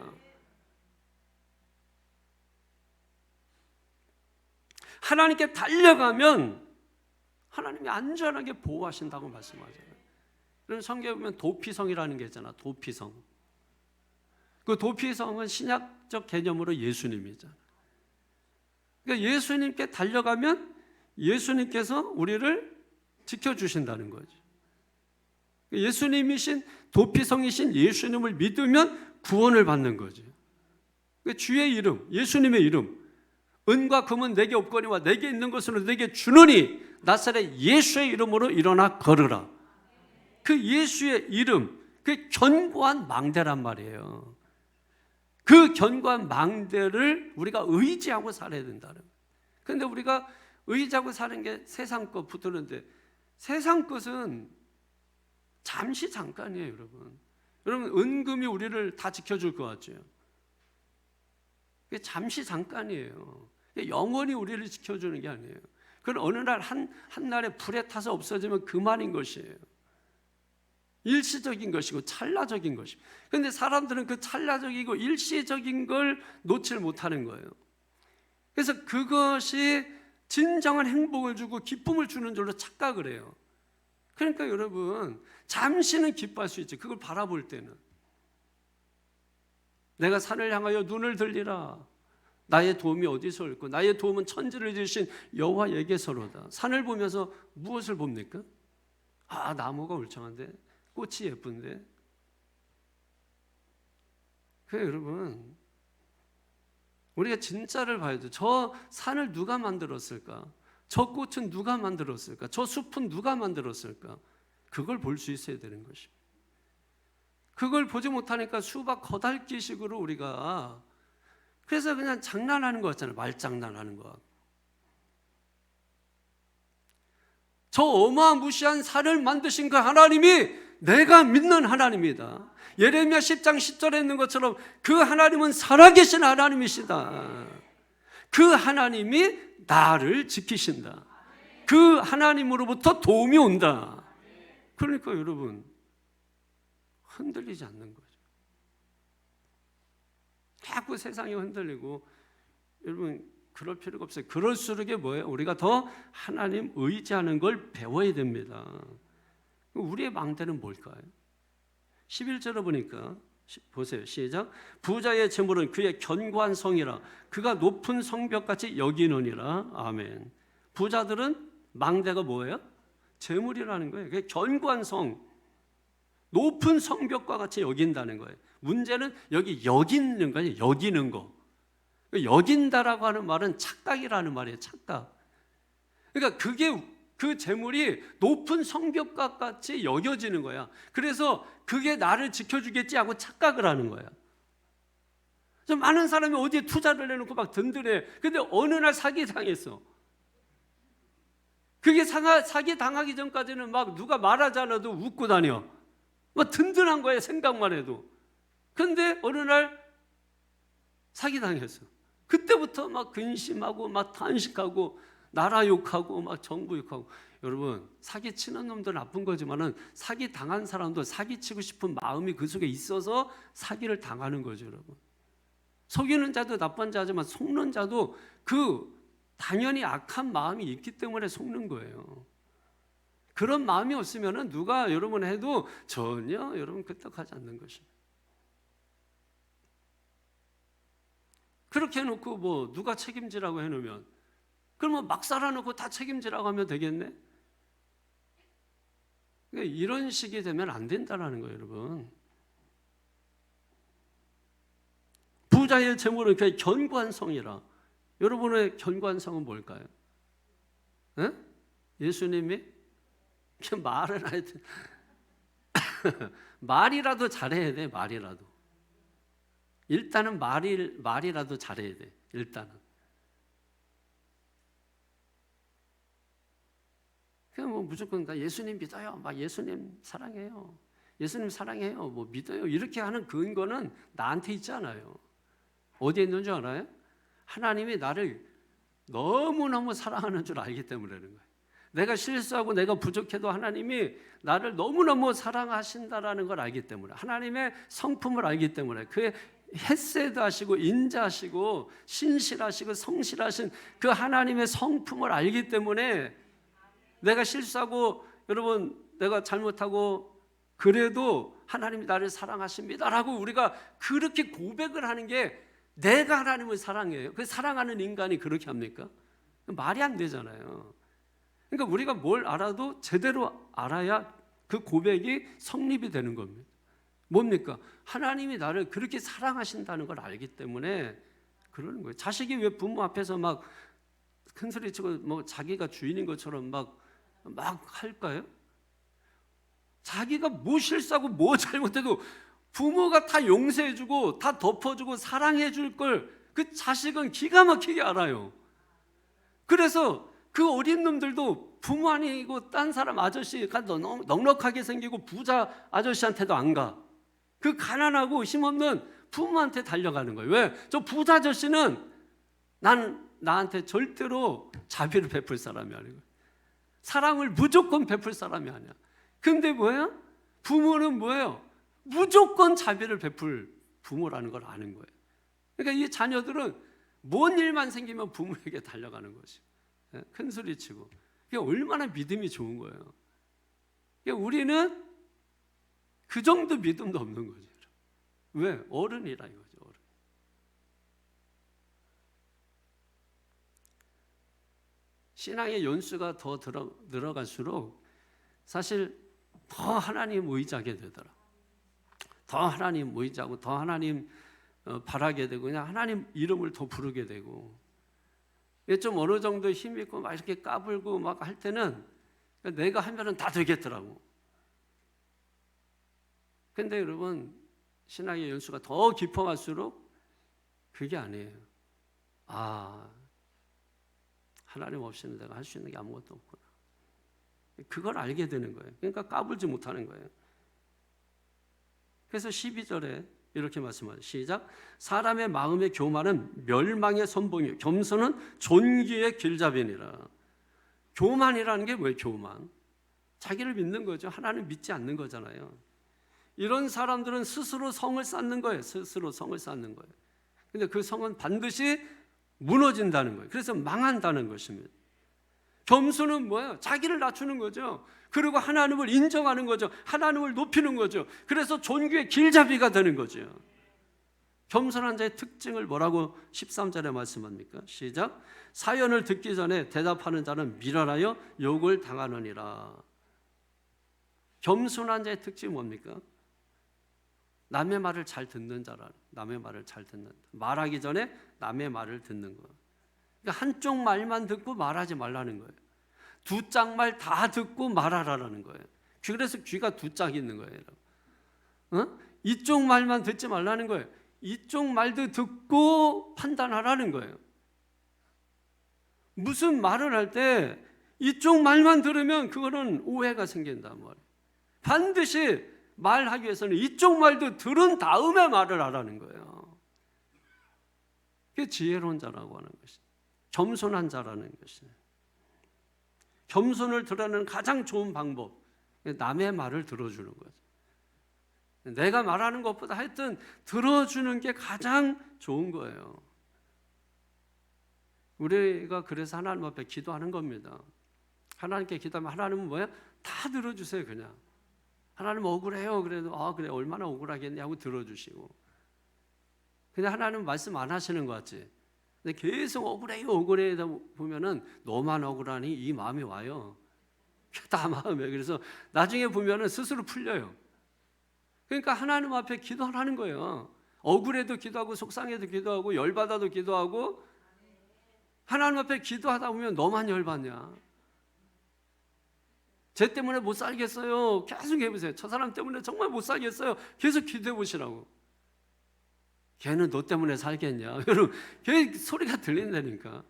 하나님께 달려가면 하나님이 안전하게 보호하신다고 말씀하잖아요. 그럼 성경에 보면 도피성이라는 게 있잖아. 도피성. 그 도피성은 신약적 개념으로 예수님이잖아. 그러니까 예수님께 달려가면 예수님께서 우리를 지켜주신다는 거죠. 예수님이신 도피성이신 예수님을 믿으면 구원을 받는 거죠. 주의 이름, 예수님의 이름, 은과 금은 내게 없거니와 내게 있는 것으로 내게 주노니 나사렛 예수의 이름으로 일어나 걸으라. 그 예수의 이름, 그 견고한 망대란 말이에요. 그 견고한 망대를 우리가 의지하고 살아야 된다는 거예요. 그런데 우리가 의지하고 사는 게 세상 것 붙드는데, 세상 것은 잠시 잠깐이에요, 여러분. 여러분, 은금이 우리를 다 지켜줄 것 같죠? 그게 잠시 잠깐이에요. 영원히 우리를 지켜주는 게 아니에요. 그건 어느 날 한날에 불에 타서 없어지면 그만인 것이에요. 일시적인 것이고 찰나적인 것이고. 그런데 사람들은 그 찰나적이고 일시적인 걸 놓칠 못하는 거예요. 그래서 그것이 진정한 행복을 주고 기쁨을 주는 줄로 착각을 해요. 그러니까 여러분, 잠시는 기뻐할 수 있죠. 그걸 바라볼 때는. 내가 산을 향하여 눈을 들리라. 나의 도움이 어디서 올까? 나의 도움은 천지를 지으신 여호와에게서로다. 산을 보면서 무엇을 봅니까? 아, 나무가 울창한데, 꽃이 예쁜데. 그래 여러분, 우리가 진짜를 봐야 돼. 저 산을 누가 만들었을까? 저 꽃은 누가 만들었을까? 저 숲은 누가 만들었을까? 그걸 볼 수 있어야 되는 것입니다. 그걸 보지 못하니까 수박 거달기식으로 우리가, 그래서 그냥 장난하는 거 같잖아요. 말장난하는 거. 저 어마무시한 산을 만드신 그 하나님이 내가 믿는 하나님이다. 예레미야 10장 10절에 있는 것처럼 그 하나님은 살아계신 하나님이시다. 그 하나님이 나를 지키신다. 그 하나님으로부터 도움이 온다. 그러니까 여러분, 흔들리지 않는 거죠. 자꾸 세상이 흔들리고, 여러분 그럴 필요가 없어요. 그럴수록 뭐예요? 우리가 더 하나님 의지하는 걸 배워야 됩니다. 우리의 망대는 뭘까요? 11절에 보니까 보세요. 시작. 부자의 재물은 그의 견고한 성이라 그가 높은 성벽같이 여기느니라. 아멘. 부자들은 망대가 뭐예요? 재물이라는 거예요. 그게 견고한 성, 높은 성벽과 같이 여긴다는 거예요. 문제는 여기 여기는 거예요. 여기는 거. 여긴다라고 하는 말은 착각이라는 말이에요. 착각. 그러니까 그게 그 재물이 높은 성벽과 같이 여겨지는 거야. 그래서 그게 나를 지켜주겠지 하고 착각을 하는 거야. 많은 사람이 어디에 투자를 해놓고 막 든든해. 근데 어느 날 사기당했어. 그게 사기당하기 전까지는 막 누가 말하지 않아도 웃고 다녀. 막 든든한 거야, 생각만 해도. 근데 어느 날 사기당했어. 그때부터 막 근심하고 막 탄식하고 나라 욕하고 막 정부 욕하고. 여러분, 사기치는 놈도 나쁜 거지만은 사기 당한 사람도 사기치고 싶은 마음이 그 속에 있어서 사기를 당하는 거죠, 여러분. 속이는 자도 나쁜 자지만 속는 자도 그 당연히 악한 마음이 있기 때문에 속는 거예요. 그런 마음이 없으면은 누가 여러분 해도 전혀 여러분 끄떡하지 않는 것입니다. 그렇게 해놓고 뭐 누가 책임지라고 해놓으면, 그러면 막 살아놓고 다 책임지라고 하면 되겠네? 그러니까 이런 식이 되면 안 된다는 거예요, 여러분. 부자의 재물은 그의 견고한 성이라. 여러분의 견고한 성은 뭘까요? 에? 예수님이? 말은 하여튼 말이라도 잘해야 돼. 말이라도. 일단은 말이라도 잘해야 돼. 일단은. 그냥 뭐 무조건 다 예수님 믿어요. 막 예수님 사랑해요. 예수님 사랑해요. 뭐 믿어요. 이렇게 하는 근거는 나한테 있잖아요. 어디에 있는 줄 알아요? 하나님이 나를 너무너무 사랑하는 줄 알기 때문에 그런 거예요. 내가 실수하고 내가 부족해도 하나님이 나를 너무너무 사랑하신다라는 걸 알기 때문에, 하나님의 성품을 알기 때문에, 그의 헤세드 하시고 인자하시고 신실하시고 성실하신 그 하나님의 성품을 알기 때문에, 내가 실수하고 여러분 내가 잘못하고 그래도 하나님이 나를 사랑하십니다라고 우리가 그렇게 고백을 하는 게 내가 하나님을 사랑해요. 그 사랑하는 인간이 그렇게 합니까? 말이 안 되잖아요. 그러니까 우리가 뭘 알아도 제대로 알아야 그 고백이 성립이 되는 겁니다. 뭡니까? 하나님이 나를 그렇게 사랑하신다는 걸 알기 때문에 그러는 거예요. 자식이 왜 부모 앞에서 막 큰소리치고 뭐 자기가 주인인 것처럼 막 할까요? 자기가 뭐 실수하고 뭐 잘못해도 부모가 다 용서해주고 다 덮어주고 사랑해줄 걸 그 자식은 기가 막히게 알아요. 그래서 그 어린 놈들도 부모 아니고 딴 사람 아저씨가 넉넉하게 생기고 부자 아저씨한테도 안 가. 그 가난하고 힘없는 부모한테 달려가는 거예요. 왜? 저 부자 아저씨는 나한테 절대로 자비를 베풀 사람이 아니고 사랑을 무조건 베풀 사람이 아니야. 근데 뭐예요? 부모는 뭐예요? 무조건 자비를 베풀 부모라는 걸 아는 거예요. 그러니까 이 자녀들은 뭔 일만 생기면 부모에게 달려가는 것이. 큰 소리 치고. 그게 얼마나 믿음이 좋은 거예요. 그러니까 우리는 그 정도 믿음도 없는 거죠. 왜? 어른이라 이거죠. 어른. 신앙의 연수가 더 늘어갈수록 사실 더 하나님 의지하게 되더라. 더 하나님 의지하고 더 하나님 바라게 되고 그냥 하나님 이름을 더 부르게 되고, 좀 어느 정도 힘 있고 막 이렇게 까불고 막 할 때는 내가 하면은 다 되겠더라고. 근데 여러분, 신앙의 연수가 더 깊어갈수록 그게 아니에요. 하나님 없이는 내가 할 수 있는 게 아무것도 없구나. 그걸 알게 되는 거예요. 그러니까 까불지 못하는 거예요. 그래서 12절에 이렇게 말씀하죠. 시작. 사람의 마음의 교만은 멸망의 선봉이요 겸손은 존귀의 길잡이니라. 교만이라는 게 뭐예요? 교만. 자기를 믿는 거죠. 하나님 믿지 않는 거잖아요. 이런 사람들은 스스로 성을 쌓는 거예요. 스스로 성을 쌓는 거예요. 근데 그 성은 반드시 무너진다는 거예요. 그래서 망한다는 것입니다. 겸손은 뭐예요? 자기를 낮추는 거죠. 그리고 하나님을 인정하는 거죠. 하나님을 높이는 거죠. 그래서 존귀의 길잡이가 되는 거죠. 겸손한 자의 특징을 뭐라고 13절에 말씀합니까? 시작. 사연을 듣기 전에 대답하는 자는 미련하여 욕을 당하느니라. 겸손한 자의 특징이 뭡니까? 남의 말을 잘 듣는 자라. 남의 말을 잘 듣는. 말하기 전에 남의 말을 듣는 거. 그러니까 한쪽 말만 듣고 말하지 말라는 거예요. 두 짝 말 다 듣고 말하라는 거예요. 그래서 귀가 두 짝 있는 거예요. 이쪽 말만 듣지 말라는 거예요. 이쪽 말도 듣고 판단하라는 거예요. 무슨 말을 할 때 이쪽 말만 들으면 그거는 오해가 생긴단 말이에요. 반드시 말하기 위해서는 이쪽 말도 들은 다음에 말을 하라는 거예요. 그게 지혜로운 자라고 하는 것이에요. 겸손한 자라는 것이에요. 겸손을 드러내는 가장 좋은 방법, 남의 말을 들어주는 거죠. 내가 말하는 것보다 하여튼 들어주는 게 가장 좋은 거예요. 우리가 그래서 하나님 앞에 기도하는 겁니다. 하나님께 기도하면 하나님은 뭐예요? 다 들어주세요. 그냥 하나님 억울해요. 그래도 그래 얼마나 억울하겠냐 하고 들어주시고, 그냥 하나님 말씀 안 하시는 것 같지. 근데 계속 억울해다 보면은 너만 억울하니 이 마음이 와요. 다 마음에. 그래서 나중에 보면은 스스로 풀려요. 그러니까 하나님 앞에 기도하는 거예요. 억울해도 기도하고 속상해도 기도하고 열받아도 기도하고. 하나님 앞에 기도하다 보면 너만 열받냐? 쟤 때문에 못 살겠어요. 계속 해보세요. 저 사람 때문에 정말 못 살겠어요. 계속 기도해 보시라고. 걔는 너 때문에 살겠냐? 여러분, 걔 소리가 들린다니까.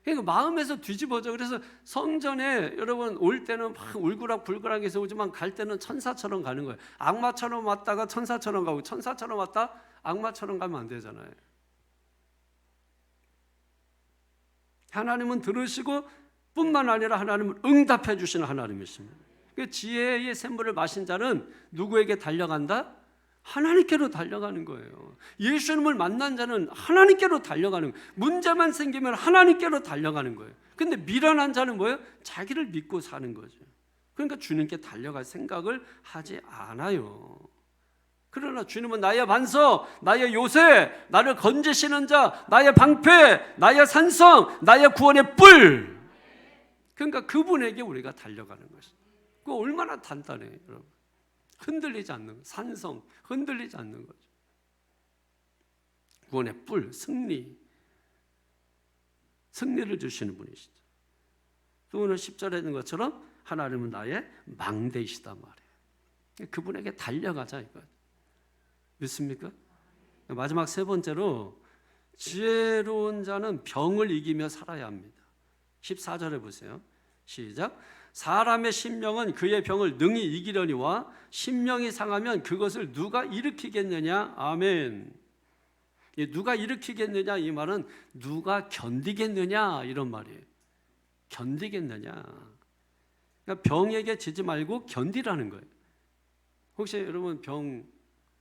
그러니까 마음에서 뒤집어져. 그래서 성전에 여러분 올 때는 막 울그락불그락해서 오지만 갈 때는 천사처럼 가는 거예요. 악마처럼 왔다가 천사처럼 가고, 천사처럼 왔다 악마처럼 가면 안 되잖아요. 하나님은 들으시고 뿐만 아니라 하나님은 응답해 주시는 하나님이십니다. 그 지혜의 샘물을 마신 자는 누구에게 달려간다? 하나님께로 달려가는 거예요. 예수님을 만난 자는 하나님께로 달려가는 거예요. 문제만 생기면 하나님께로 달려가는 거예요. 근데 미련한 자는 뭐예요? 자기를 믿고 사는 거죠. 그러니까 주님께 달려갈 생각을 하지 않아요. 그러나 주님은 나의 반석, 나의 요새, 나를 건지시는 자, 나의 방패, 나의 산성, 나의 구원의 뿔. 그러니까 그분에게 우리가 달려가는 것이죠. 그거 얼마나 단단해요, 여러분. 흔들리지 않는, 산성, 흔들리지 않는 거죠. 구원의 뿔, 승리를 주시는 분이시죠. 또 오늘 10절에 있는 것처럼 하나님은 나의 망대이시단 말이에요. 그분에게 달려가자 이거예요. 믿습니까? 마지막 세 번째로 지혜로운 자는 병을 이기며 살아야 합니다. 14절에 보세요. 시작. 사람의 심령은 그의 병을 능히 이기려니와 심령이 상하면 그것을 누가 일으키겠느냐. 아멘. 누가 일으키겠느냐 이 말은 누가 견디겠느냐 이런 말이에요. 견디겠느냐. 그러니까 병에게 지지 말고 견디라는 거예요. 혹시 여러분 병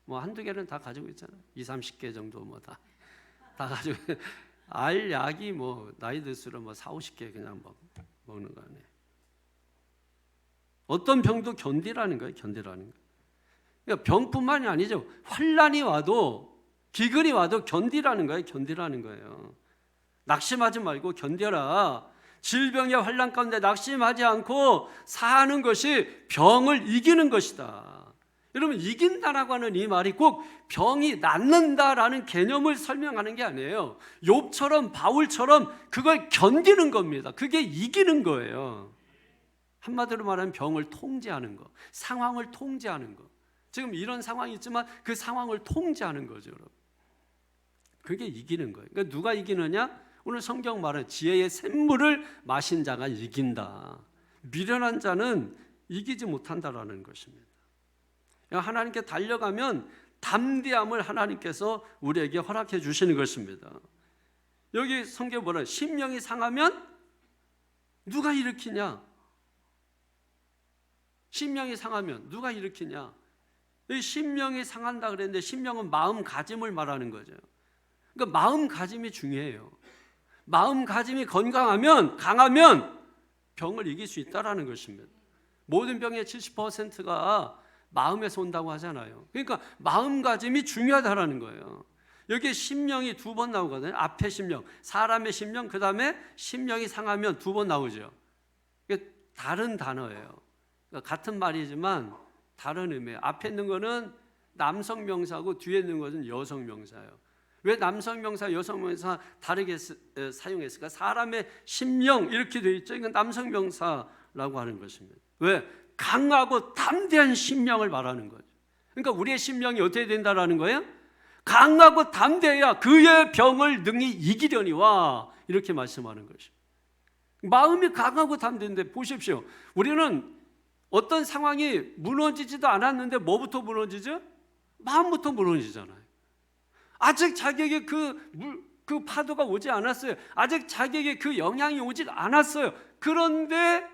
뭐 한두 개는 다 가지고 있잖아요. 20-30개 정도 뭐 다 가지고 알 약이 뭐 나이 들수록 뭐 40-50개 그냥 먹는 거 아니에요. 어떤 병도 견디라는 거예요. 견디라는 거예요. 그러니까 병뿐만이 아니죠. 환난이 와도 기근이 와도 견디라는 거예요. 견디라는 거예요. 낙심하지 말고 견뎌라. 질병의 환난 가운데 낙심하지 않고 사는 것이 병을 이기는 것이다. 여러분, 이긴다라고 하는 이 말이 꼭 병이 낫는다라는 개념을 설명하는 게 아니에요. 욥처럼 바울처럼 그걸 견디는 겁니다. 그게 이기는 거예요. 한마디로 말하면 병을 통제하는 거, 상황을 통제하는 거. 지금 이런 상황이 있지만 그 상황을 통제하는 거죠, 여러분. 그게 이기는 거예요. 그러니까 누가 이기느냐? 오늘 성경 말은 지혜의 샘물을 마신 자가 이긴다. 미련한 자는 이기지 못한다라는 것입니다. 하나님께 달려가면 담대함을 하나님께서 우리에게 허락해 주시는 것입니다. 여기 성경 뭐라? 심령이 상하면 누가 일으키냐? 심령이 상하면 누가 일으키냐? 이 심령이 상한다 그랬는데 심령은 마음가짐을 말하는 거죠. 그러니까 마음가짐이 중요해요. 마음가짐이 건강하면, 강하면 병을 이길 수 있다라는 것입니다. 모든 병의 70%가 마음에서 온다고 하잖아요. 그러니까 마음가짐이 중요하다라는 거예요. 여기에 심령이 두 번 나오거든요. 앞에 심령, 사람의 심령, 그 다음에 심령이 상하면 두 번 나오죠. 이게 다른 단어예요. 그러니까 같은 말이지만 다른 의미예요. 앞에 있는 거는 남성 명사고 뒤에 있는 것은 여성 명사예요. 왜 남성 명사, 여성 명사 다르게 사용했을까? 사람의 심령 이렇게 되어 있죠. 이건 남성 명사라고 하는 것입니다. 왜? 강하고 담대한 심령을 말하는 거죠. 그러니까 우리의 심령이 어떻게 된다라는 거예요? 강하고 담대해야 그의 병을 능히 이기려니와 이렇게 말씀하는 것입니다. 마음이 강하고 담대한데 보십시오. 우리는 어떤 상황이 무너지지도 않았는데 뭐부터 무너지죠? 마음부터 무너지잖아요. 아직 자기에게 그 파도가 오지 않았어요. 아직 자기에게 그 영향이 오지 않았어요. 그런데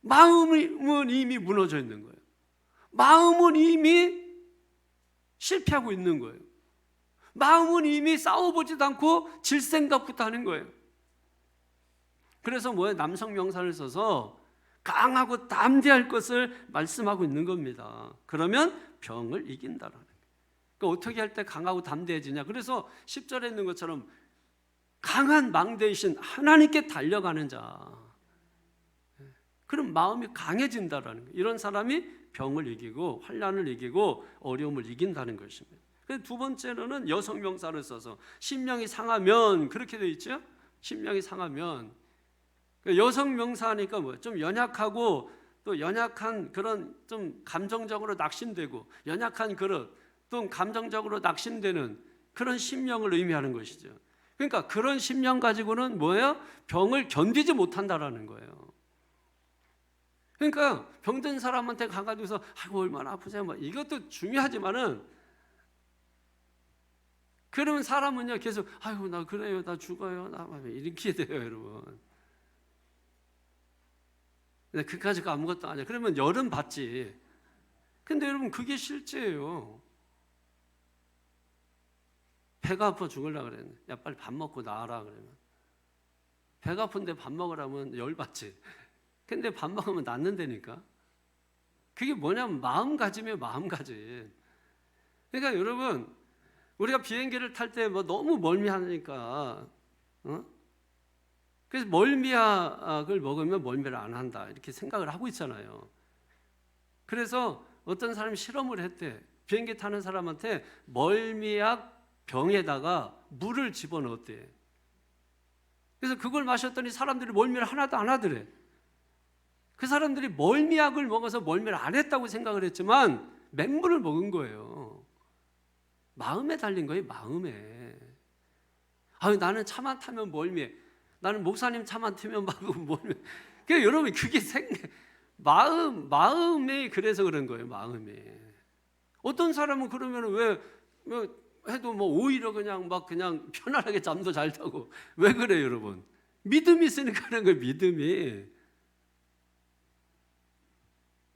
마음은 이미 무너져 있는 거예요. 마음은 이미 실패하고 있는 거예요. 마음은 이미 싸워보지도 않고 질 생각부터 하는 거예요. 그래서 뭐예요? 남성 명사를 써서 강하고 담대할 것을 말씀하고 있는 겁니다. 그러면 병을 이긴다라는 거예요. 그러니까 어떻게 할 때 강하고 담대해지냐? 그래서 10절에 있는 것처럼 강한 망대이신 하나님께 달려가는 자, 그럼 마음이 강해진다라는 거예요. 이런 사람이 병을 이기고 환난을 이기고 어려움을 이긴다는 것입니다. 두 번째로는 여성 명사를 써서 심령이 상하면 그렇게 되어 있죠. 심령이 상하면 여성 명사하니까 뭐 좀 연약하고 또 연약한 그런 좀 감정적으로 낙심되고 연약한 그런 또 감정적으로 낙심되는 그런 심령을 의미하는 것이죠. 그러니까 그런 심령 가지고는 뭐예요? 병을 견디지 못한다라는 거예요. 그러니까 병든 사람한테 가가지고서 아이고 얼마나 아프세요? 뭐 이것도 중요하지만은 그러면 사람은요 계속 아이고 나 그래요, 나 죽어요, 나 이렇게 돼요, 여러분. 근데 그까지가 아무것도 아니야. 그러면 열은 받지. 근데 여러분 그게 실제예요. 배가 아파 죽으려고 그랬네. 야 빨리 밥 먹고 나와라 그러면. 배가 아픈데 밥 먹으라면 열 받지. 근데 밥 먹으면 낫는다니까. 그게 뭐냐면 마음가짐이에요. 마음가짐. 그러니까 여러분 우리가 비행기를 탈 때 뭐 너무 멀미하니까 그래서 멀미약을 먹으면 멀미를 안 한다 이렇게 생각을 하고 있잖아요. 그래서 어떤 사람이 실험을 했대. 비행기 타는 사람한테 멀미약 병에다가 물을 집어넣었대. 그래서 그걸 마셨더니 사람들이 멀미를 하나도 안 하더래. 그 사람들이 멀미약을 먹어서 멀미를 안 했다고 생각을 했지만 맹물을 먹은 거예요. 마음에 달린 거예요. 마음에. 아유 나는 차만 타면 멀미해. 나는 목사님 차만 타면 막 멀미해. 그러니까 여러분 그게 마음에 그래서 그런 거예요. 마음에. 어떤 사람은 그러면 왜 해도 뭐 오히려 그냥 막 그냥 편안하게 잠도 잘 자고 왜 그래요, 여러분? 믿음이 있으니까 그런 거예요. 믿음이.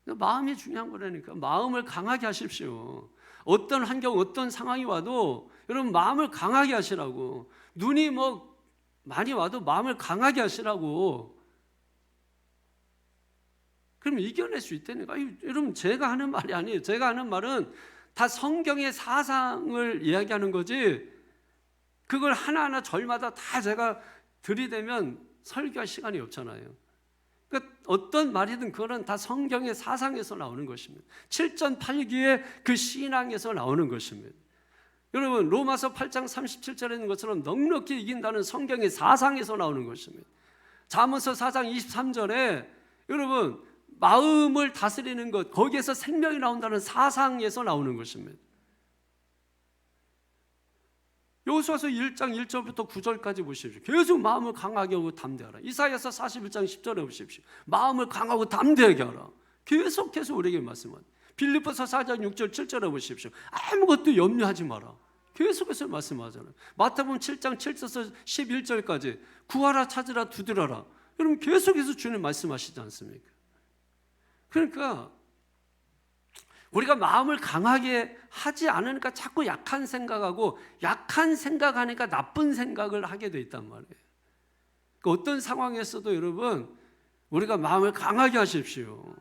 마음이 중요한 거라니까. 마음을 강하게 하십시오. 어떤 환경, 어떤 상황이 와도 여러분 마음을 강하게 하시라고. 눈이 뭐 많이 와도 마음을 강하게 하시라고. 그럼 이겨낼 수 있다니까. 여러분 제가 하는 말이 아니에요. 제가 하는 말은 다 성경의 사상을 이야기하는 거지. 그걸 하나하나 절마다 다 제가 들이대면 설교할 시간이 없잖아요. 그러니까 어떤 말이든 그거는 다 성경의 사상에서 나오는 것입니다. 7전 8기의 그 신앙에서 나오는 것입니다. 여러분 로마서 8장 37절에 있는 것처럼 넉넉히 이긴다는 성경의 사상에서 나오는 것입니다. 잠언서 4장 23절에 여러분 마음을 다스리는 것, 거기에서 생명이 나온다는 사상에서 나오는 것입니다. 여호수아서 1장 1절부터 9절까지 보십시오. 계속 마음을 강하게 하고 담대하라. 이사야서 41장 10절에 보십시오. 마음을 강하고 담대하게 하라. 계속해서 우리에게 말씀합니다. 빌립보서 4장 6절 7절에 보십시오. 아무것도 염려하지 마라. 계속해서 말씀하잖아요. 마태복음 7장 7절에서 11절까지 구하라, 찾으라, 두드려라. 여러분 계속해서 주님 말씀하시지 않습니까? 그러니까 우리가 마음을 강하게 하지 않으니까 자꾸 약한 생각하고, 약한 생각하니까 나쁜 생각을 하게 돼 있단 말이에요. 그러니까 어떤 상황에서도 여러분 우리가 마음을 강하게 하십시오.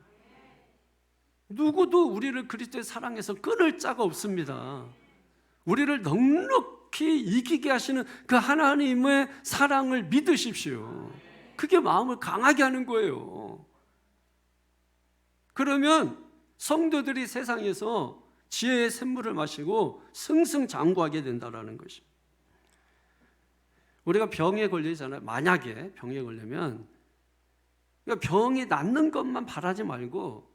누구도 우리를 그리스도의 사랑에서 끊을 자가 없습니다. 우리를 넉넉히 이기게 하시는 그 하나님의 사랑을 믿으십시오. 그게 마음을 강하게 하는 거예요. 그러면 성도들이 세상에서 지혜의 샘물을 마시고 승승장구하게 된다는 것입니다. 우리가 병에 걸리잖아요. 만약에 병에 걸리면 병이 낫는 것만 바라지 말고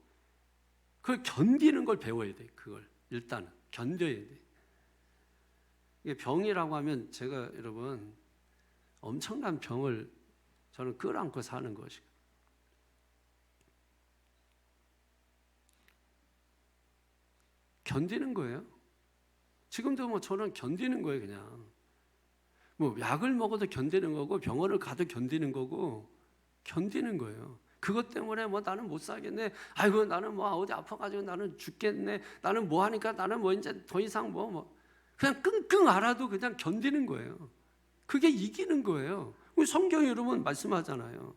그걸 견디는 걸 배워야 돼. 그걸 일단은 견뎌야 돼. 이게 병이라고 하면 제가 여러분 엄청난 병을 저는 끌어안고 사는 것이고, 견디는 거예요. 지금도 뭐 저는 견디는 거예요. 그냥 뭐 약을 먹어도 견디는 거고 병원을 가도 견디는 거고 견디는 거예요. 그것 때문에 뭐 나는 못 살겠네. 아이고 나는 뭐 어디 아파가지고 나는 죽겠네. 나는 뭐 하니까 나는 뭐 이제 더 이상 뭐 그냥 끙끙 앓아도 그냥 견디는 거예요. 그게 이기는 거예요. 우리 성경이 여러분 말씀하잖아요.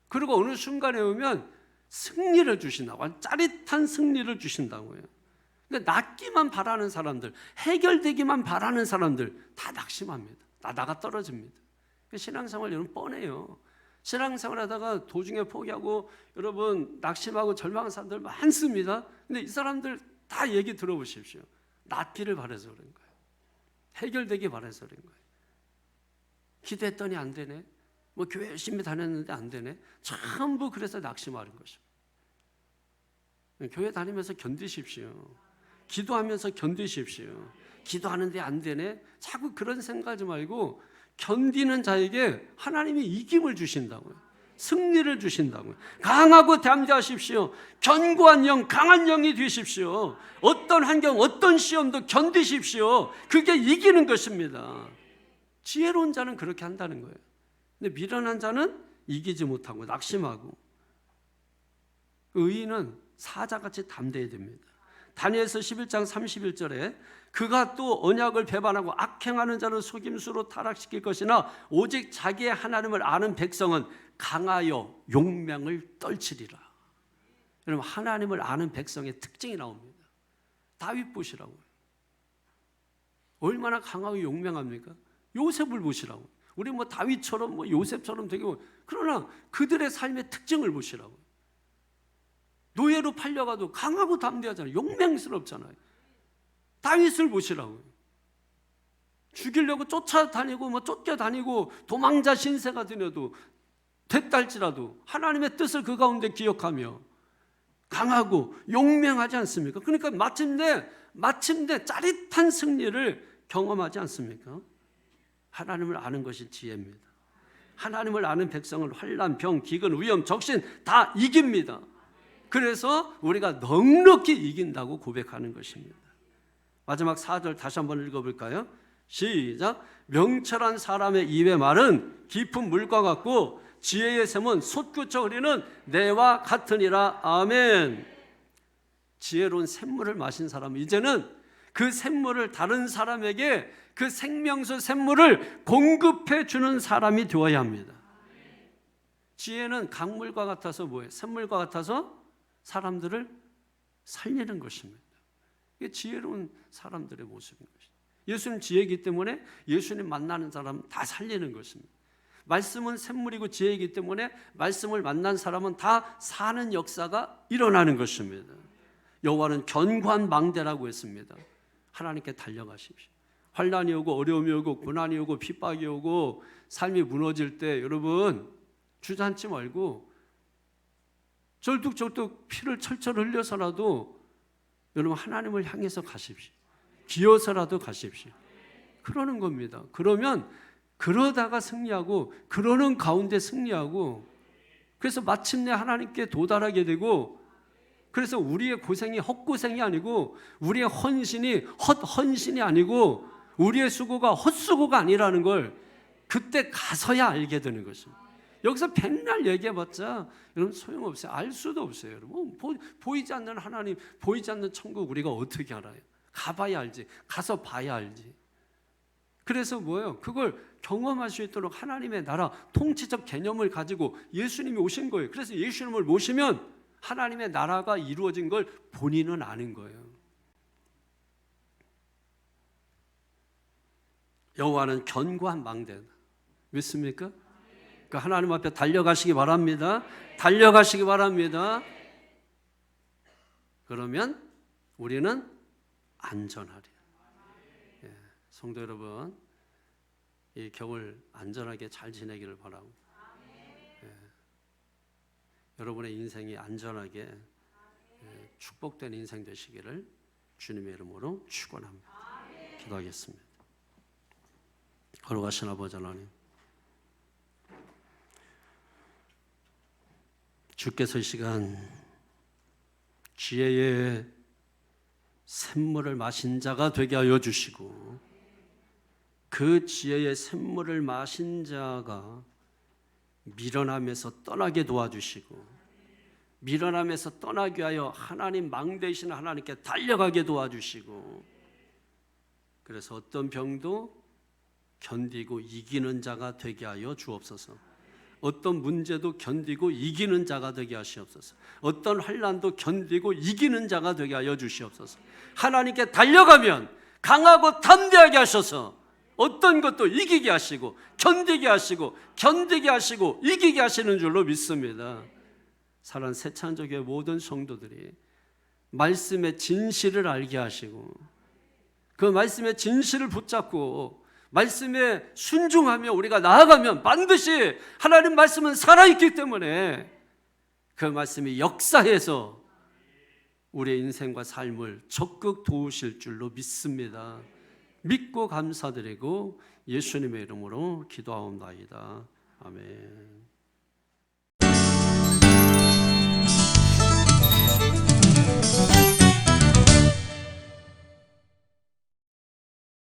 그리고 어느 순간에 오면 승리를 주신다고, 짜릿한 승리를 주신다고요. 그러니까 낫기만 바라는 사람들, 해결되기만 바라는 사람들 다 낙심합니다. 나다가 떨어집니다. 신앙생활 여러분 뻔해요. 신앙생활 하다가 도중에 포기하고 여러분 낙심하고 절망하는 사람들 많습니다. 근데 이 사람들 다 얘기 들어보십시오. 낫기를 바라서 그런 거예요. 해결되기 바라서 그런 거예요. 기도했더니 안 되네. 뭐 교회 열심히 다녔는데 안 되네. 전부 그래서 낙심하는 것입니다. 교회 다니면서 견디십시오. 기도하면서 견디십시오. 기도하는데 안 되네. 자꾸 그런 생각하지 말고 견디는 자에게 하나님이 이김을 주신다고요. 승리를 주신다고요. 강하고 담대하십시오. 견고한 영, 강한 영이 되십시오. 어떤 환경, 어떤 시험도 견디십시오. 그게 이기는 것입니다. 지혜로운 자는 그렇게 한다는 거예요. 근데 미련한 자는 이기지 못하고 낙심하고, 의인은 사자같이 담대해야 됩니다. 다니엘서 11장 31절에 그가 또 언약을 배반하고 악행하는 자를 속임수로 타락시킬 것이나 오직 자기의 하나님을 아는 백성은 강하여 용맹을 떨치리라. 여러분 하나님을 아는 백성의 특징이 나옵니다. 다윗 보시라고요. 얼마나 강하고 용맹합니까? 요셉을 보시라고. 우리 뭐 다윗처럼 뭐 요셉처럼 되고, 그러나 그들의 삶의 특징을 보시라고. 노예로 팔려가도 강하고 담대하잖아요. 용맹스럽잖아요. 다윗을 보시라고요. 죽이려고 쫓아다니고 뭐 쫓겨다니고 도망자 신세가 되려도 됐달지라도 하나님의 뜻을 그 가운데 기억하며 강하고 용맹하지 않습니까? 그러니까 마침내 짜릿한 승리를 경험하지 않습니까? 하나님을 아는 것이 지혜입니다. 하나님을 아는 백성은 환난, 병, 기근, 위험, 적신 다 이깁니다. 그래서 우리가 넉넉히 이긴다고 고백하는 것입니다. 마지막 4절 다시 한번 읽어볼까요? 시작. 명철한 사람의 입의 말은 깊은 물과 같고 지혜의 샘은 솟구쳐 흐르는 내와 같으니라. 아멘. 지혜로운 샘물을 마신 사람은 이제는 그 샘물을 다른 사람에게, 그 생명수 샘물을 공급해 주는 사람이 되어야 합니다. 지혜는 강물과 같아서 뭐예요? 샘물과 같아서 사람들을 살리는 것입니다. 이게 지혜로운 사람들의 모습인 것입니다. 예수님 지혜이기 때문에 예수님 만나는 사람 다 살리는 것입니다. 말씀은 샘물이고 지혜이기 때문에 말씀을 만난 사람은 다 사는 역사가 일어나는 것입니다. 여호와는 견고한 망대라고 했습니다. 하나님께 달려가십시오. 환난이 오고 어려움이 오고 고난이 오고 핍박이 오고 삶이 무너질 때 여러분 주저앉지 말고 절뚝절뚝 피를 철철 흘려서라도 여러분 하나님을 향해서 가십시오. 기어서라도 가십시오. 그러는 겁니다. 그러면 그러다가 승리하고 그러는 가운데 승리하고 그래서 마침내 하나님께 도달하게 되고 그래서 우리의 고생이 헛고생이 아니고 우리의 헌신이 헛헌신이 아니고 우리의 수고가 헛수고가 아니라는 걸 그때 가서야 알게 되는 것입니다. 여기서 백날 얘기해봤자 여러분 소용없어요. 알 수도 없어요. 여러분 보이지 않는 하나님, 보이지 않는 천국 우리가 어떻게 알아요? 가봐야 알지. 가서 봐야 알지. 그래서 뭐예요? 그걸 경험할 수 있도록 하나님의 나라 통치적 개념을 가지고 예수님이 오신 거예요. 그래서 예수님을 모시면 하나님의 나라가 이루어진 걸 본인은 아는 거예요. 여호와는 견고한 망대다. 믿습니까? 그러니까 하나님 앞에 달려가시기 바랍니다. 달려가시기 바랍니다. 그러면 우리는 안전하리. 예, 성도 여러분, 이 겨울 안전하게 잘 지내기를 바라고 예, 여러분의 인생이 안전하게 축복된 인생 되시기를 주님의 이름으로 축원합니다. 기도하겠습니다. 걸어가신 아버지 하나님, 주께서 이 시간 지혜의 샘물을 마신 자가 되게 하여 주시고 그 지혜의 샘물을 마신 자가 미련함에서 떠나게 도와주시고 미련함에서 떠나게 하여 하나님 망대이신 하나님께 달려가게 도와주시고 그래서 어떤 병도 견디고 이기는 자가 되게 하여 주옵소서. 어떤 문제도 견디고 이기는 자가 되게 하시옵소서. 어떤 환난도 견디고 이기는 자가 되게 하여 주시옵소서. 하나님께 달려가면 강하고 담대하게 하셔서 어떤 것도 이기게 하시고 견디게 하시고 견디게 하시고 이기게 하시는 줄로 믿습니다. 사랑 새찬족의 모든 성도들이 말씀의 진실을 알게 하시고 그 말씀의 진실을 붙잡고 말씀에 순종하며 우리가 나아가면 반드시 하나님 말씀은 살아있기 때문에 그 말씀이 역사해서 우리의 인생과 삶을 적극 도우실 줄로 믿습니다. 믿고 감사드리고 예수님의 이름으로 기도하옵나이다. 아멘.